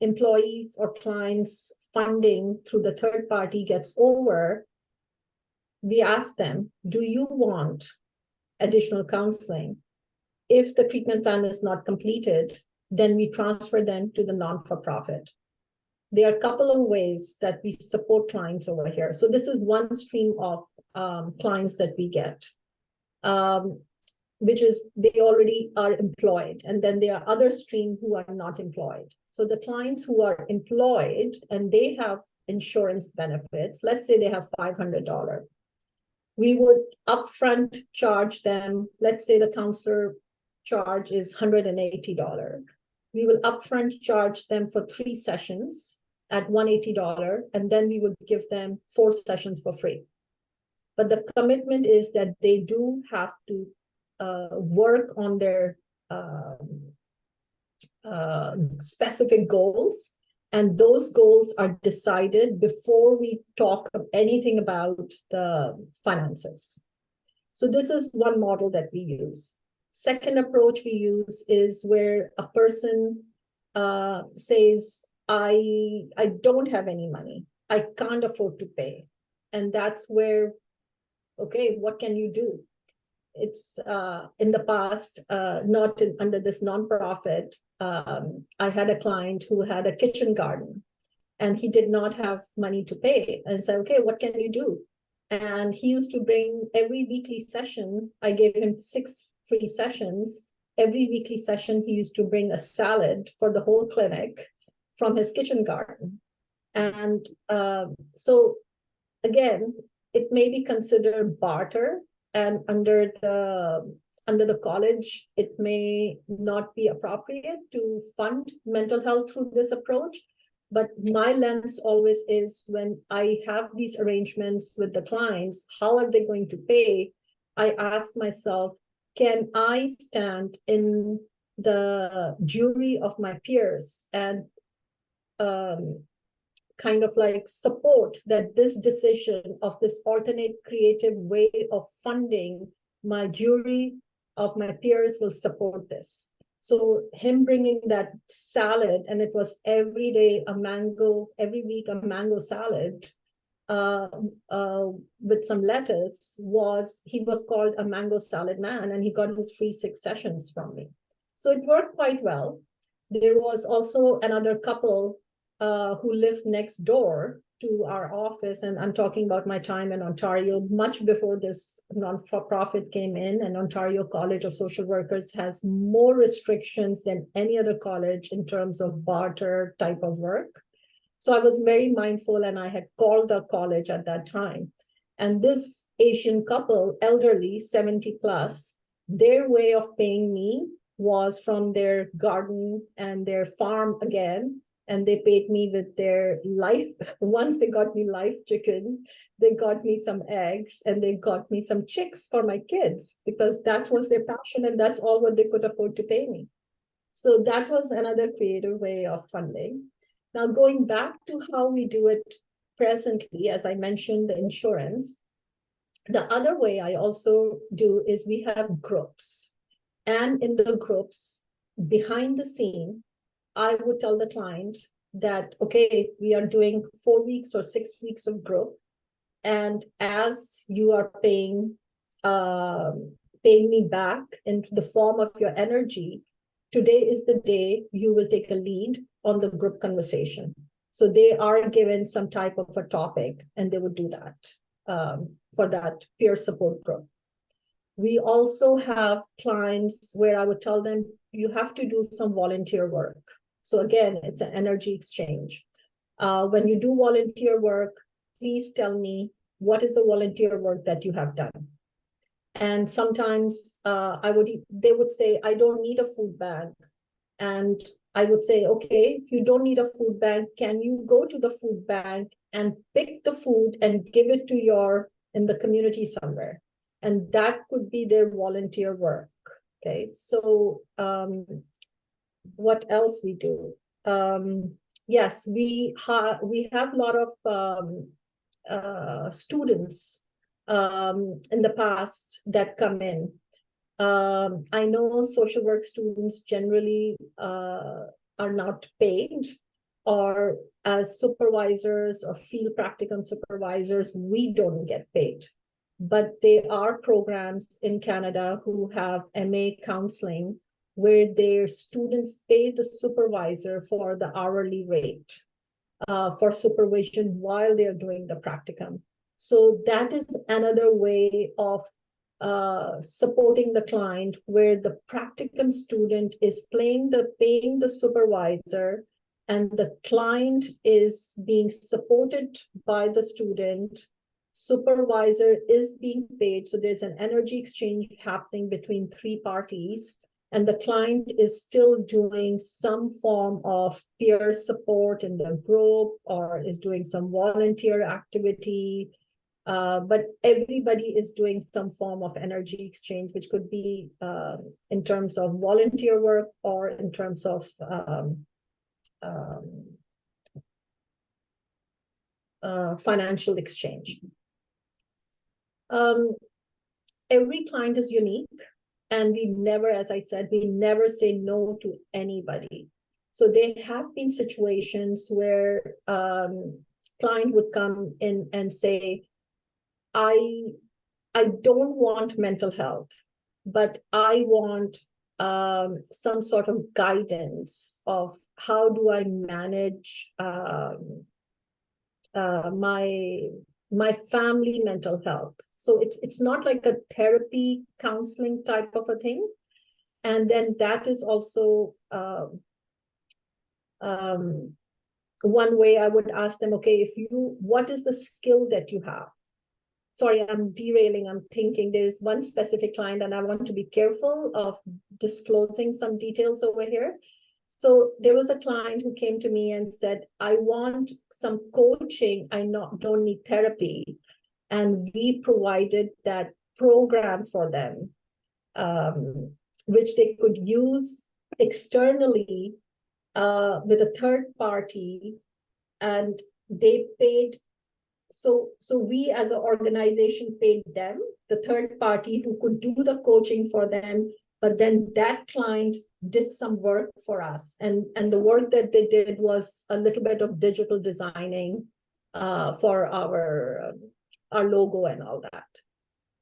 employees or clients' funding through the third party gets over, we ask them, do you want additional counseling? If the treatment plan is not completed, then we transfer them to the non-for-profit. There are a couple of ways that we support clients over here. So this is one stream of clients that we get, which is they already are employed. And then there are other streams who are not employed. So the clients who are employed and they have insurance benefits, let's say they have $500. We would upfront charge them, let's say the counselor charge is $180. We will upfront charge them for 3 sessions at $180, and then we would give them 4 sessions for free. But the commitment is that they do have to work on their specific goals, and those goals are decided before we talk anything about the finances. So this is one model that we use. Second approach we use is where a person says, I don't have any money. I can't afford to pay. And that's where, okay, what can you do? It's in the past, under this nonprofit, I had a client who had a kitchen garden and he did not have money to pay. And said, okay, what can you do? And he used to bring every weekly session. I gave him 6 free sessions. Every weekly session, he used to bring a salad for the whole clinic from his kitchen garden. And so again, it may be considered barter, and under the college, it may not be appropriate to fund mental health through this approach. But my lens always is, when I have these arrangements with the clients, how are they going to pay? I ask myself, can I stand in the jury of my peers and kind of like support that this decision of this alternate creative way of funding, my jury of my peers will support this. So him bringing that salad, and it was every day a mango, every week a mango salad with some lettuce, he was called a mango salad man, and he got his free 6 sessions from me. So it worked quite well. There was also another couple who lived next door to our office, and I'm talking about my time in Ontario, much before this non-for-profit came in, and Ontario College of Social Workers has more restrictions than any other college in terms of barter type of work. So I was very mindful, and I had called the college at that time. And this Asian couple, elderly, 70 plus, their way of paying me was from their garden and their farm again. And they paid me with their life. Once they got me live chicken, they got me some eggs, and they got me some chicks for my kids, because that was their passion, and that's all what they could afford to pay me. So that was another creative way of funding. Now, going back to how we do it presently, as I mentioned, the insurance, the other way I also do is we have groups. And in the groups, behind the scene, I would tell the client that, okay, we are doing 4 weeks or 6 weeks of group. And as you are paying me back in the form of your energy, today is the day you will take a lead on the group conversation. So they are given some type of a topic, and they would do that for that peer support group. We also have clients where I would tell them, you have to do some volunteer work. So again, it's an energy exchange. When you do volunteer work, please tell me, what is the volunteer work that you have done? And sometimes they would say, I don't need a food bank. And I would say, okay, if you don't need a food bank, can you go to the food bank and pick the food and give it to in the community somewhere? And that could be their volunteer work. Okay, so what else we do? Yes, we have a lot of students in the past that come in. I know social work students generally are not paid, or as supervisors or field practicum supervisors, we don't get paid. But there are programs in Canada who have MA counseling where their students pay the supervisor for the hourly rate for supervision while they're doing the practicum. So that is another way of supporting the client, where the practicum student is paying the supervisor, and the client is being supported by the student. Supervisor is being paid, so there's an energy exchange happening between 3 parties, and the client is still doing some form of peer support in the group, or is doing some volunteer activity. But everybody is doing some form of energy exchange, which could be in terms of volunteer work or in terms of financial exchange. Every client is unique, and we never, as I said, we never say no to anybody. So there have been situations where client would come in and say, I don't want mental health, but I want some sort of guidance of how do I manage my family mental health. So it's not like a therapy counseling type of a thing. And then that is also one way I would ask them, okay, what is the skill that you have? sorry, I'm derailing. I'm thinking there's one specific client and I want to be careful of disclosing some details over here. So there was a client who came to me and said, I want some coaching. I don't need therapy. And we provided that program for them, which they could use externally with a third party, and they paid. So we as an organization paid them, the third party who could do the coaching for them, but then that client did some work for us. And the work that they did was a little bit of digital designing for our logo and all that.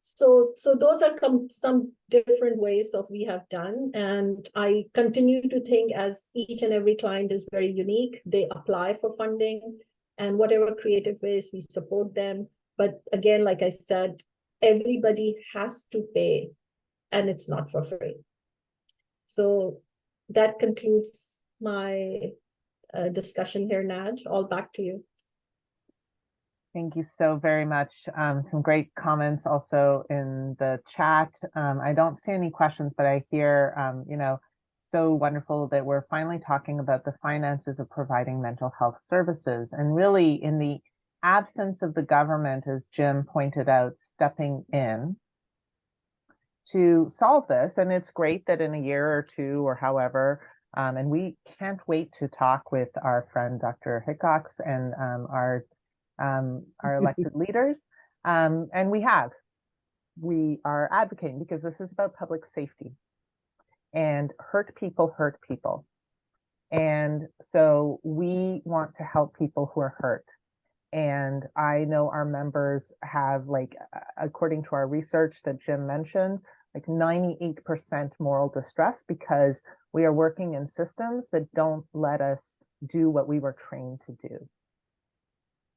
So those are some different ways of we have done. And I continue to think, as each and every client is very unique, they apply for funding, and whatever creative ways we support them. But again, like I said, everybody has to pay, and it's not for free. So that concludes my discussion here, Naj. All back to you. Thank you so very much. Some great comments also in the chat. I don't see any questions, but I hear, so wonderful that we're finally talking about the finances of providing mental health services. And really, in the absence of the government, as Jim pointed out, stepping in to solve this. And it's great that in a year or two or however, and we can't wait to talk with our friend, Dr. Hickox, and our elected leaders. And we are advocating, because this is about public safety, and hurt people. And so we want to help people who are hurt. And I know our members have, like, according to our research that Jim mentioned, like 98% moral distress, because we are working in systems that don't let us do what we were trained to do.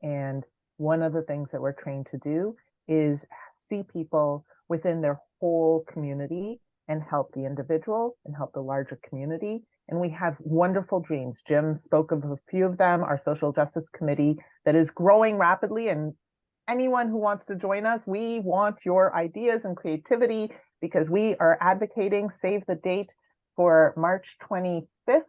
And one of the things that we're trained to do is see people within their whole community and help the individual and help the larger community. And we have wonderful dreams. Jim spoke of a few of them, our social justice committee that is growing rapidly. And anyone who wants to join us, we want your ideas and creativity, because we are advocating, save the date, for March 25th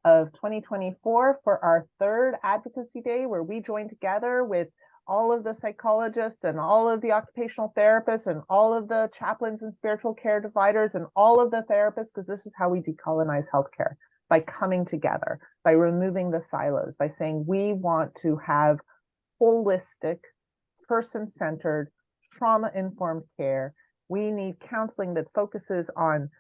of 2024 for our third advocacy day, where we join together with all of the psychologists and all of the occupational therapists and all of the chaplains and spiritual care providers and all of the therapists, because this is how we decolonize healthcare, by coming together, by removing the silos, by saying we want to have holistic, person-centered, trauma-informed care. We need counseling that focuses on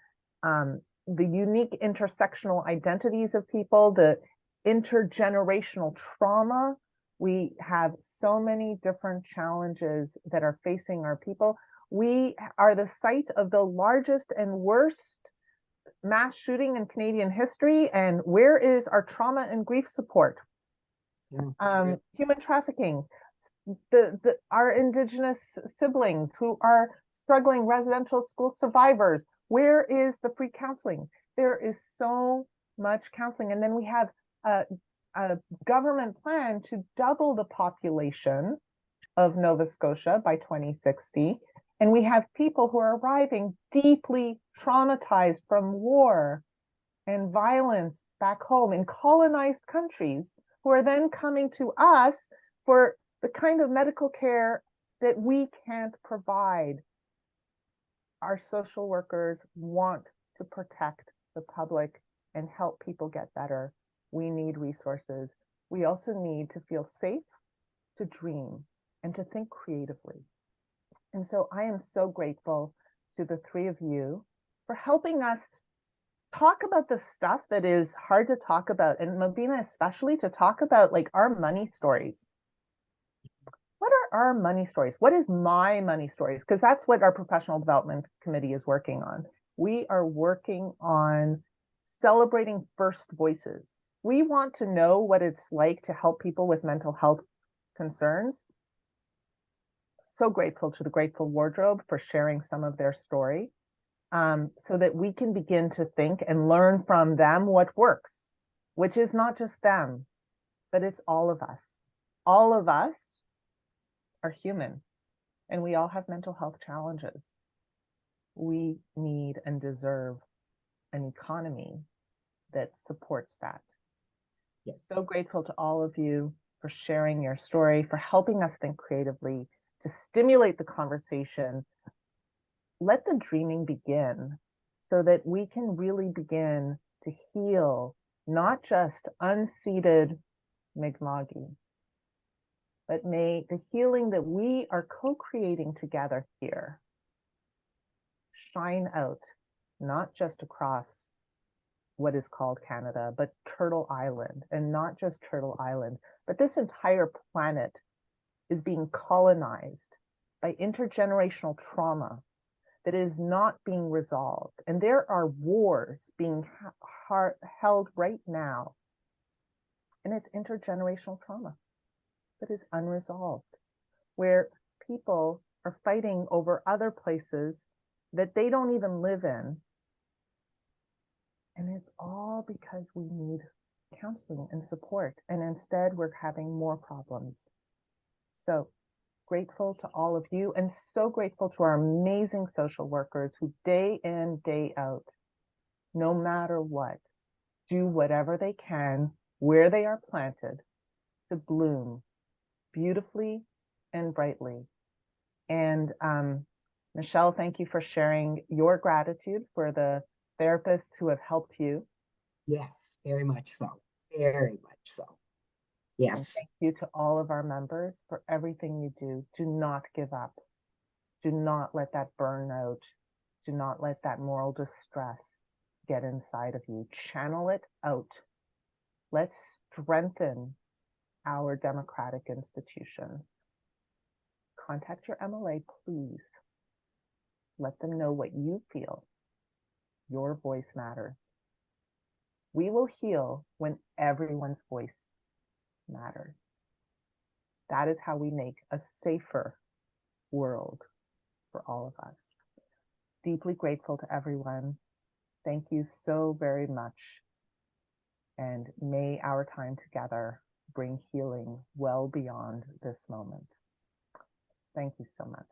the unique intersectional identities of people, the intergenerational trauma. We have so many different challenges that are facing our people. We are the site of the largest and worst mass shooting in Canadian history. And where is our trauma and grief support? Human trafficking, our Indigenous siblings who are struggling, residential school survivors. Where is the free counseling? There is so much counseling. And then we have a government plan to double the population of Nova Scotia by 2060. And we have people who are arriving deeply traumatized from war and violence back home in colonized countries, who are then coming to us for the kind of medical care that we can't provide. Our social workers want to protect the public and help people get better. We need resources. We also need to feel safe, to dream, and to think creatively. And so I am so grateful to the three of you for helping us talk about the stuff that is hard to talk about, and Mobina especially, to talk about, like, our money stories. What are our money stories? What is my money stories? Because that's what our professional development committee is working on. We are working on celebrating first voices. We want to know what it's like to help people with mental health concerns. So grateful to the Grateful Wardrobe for sharing some of their story, so that we can begin to think and learn from them what works, which is not just them, but it's all of us. All of us are human. And we all have mental health challenges. We need and deserve an economy that supports that. Yes. So grateful to all of you for sharing your story, for helping us think creatively, to stimulate the conversation. Let the dreaming begin so that we can really begin to heal not just unseated Mi'kmaq, but may the healing that we are co-creating together here shine out, not just across what is called Canada, but Turtle Island, and not just Turtle Island, but this entire planet is being colonized by intergenerational trauma that is not being resolved. And there are wars being held right now, and it's intergenerational trauma that is unresolved, where people are fighting over other places that they don't even live in. And it's all because we need counseling and support. And instead, we're having more problems. So grateful to all of you, and so grateful to our amazing social workers who day in, day out, no matter what, do whatever they can where they are planted to bloom beautifully and brightly. And Michelle, thank you for sharing your gratitude for the therapists who have helped you. Yes, very much so. Very much so. And Yes. thank you to all of our members for everything you do. Do not give up. Do not let that burnout, do not let that moral distress get inside of you. Channel it out. Let's strengthen our democratic institutions. Contact your MLA, please. Let them know what you feel. Your voice matters. We will heal when everyone's voice matters. That is how we make a safer world for all of us. Deeply grateful to everyone. Thank you so very much. And may our time together bring healing well beyond this moment. Thank you so much.